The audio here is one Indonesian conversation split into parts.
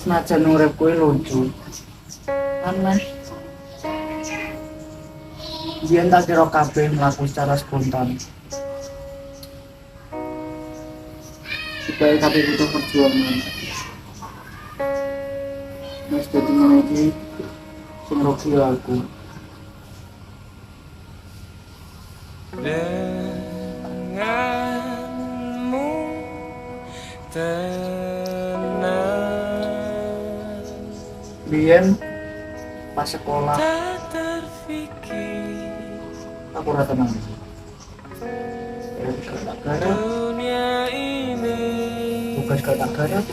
Senajan urip kuwi lucu. Aneh. Biyen tak kira kabeh mlaku secara spontan. Supaya kabeh butuh perjuangan. Mas dadi ngene iki sing rugi aku. Denganmu tenang, Biyen pas sekolah tak terfikir aku ora tenang. Gak tak garap, dunia ini tugas gak tak garap.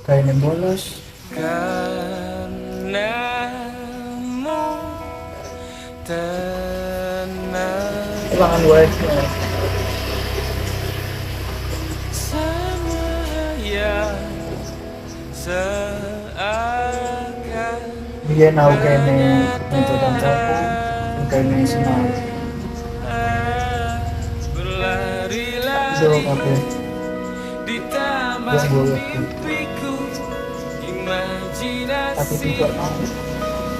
Kayak bolos. karenamu tenang. Ulangan wae. Sayang seakan Biyen aku kene untuk kancaku, kene sinau. berlari Yo lari kabeh di taman boleh. mimpiku. Tapi Imajinasi juga mau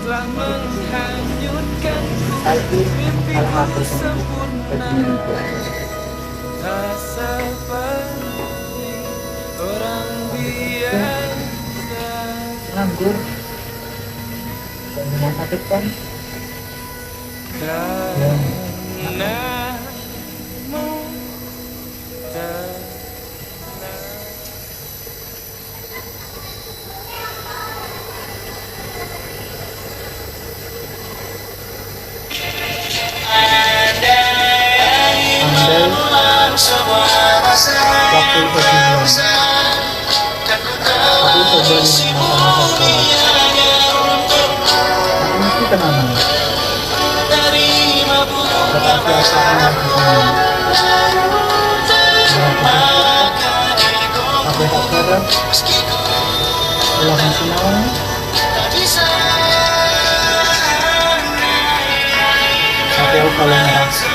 telah menghanyutkanku. aku Mimpiku aku sempurna, sempurna. tak seperti orang biasa. Nganggur. Dan rumah sakit kan. Karenamu tenang. Andai waktu itu bilang aku coba masa-masa sekolah aku mesti kenangan tetapi asal aku tak garap ulangan sinau tapi aku kalau ngerasa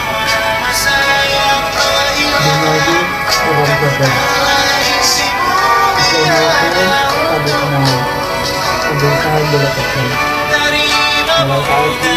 dunia itu orang gagal itu aku tadi kenal berusaha bela kecil mulai saat itu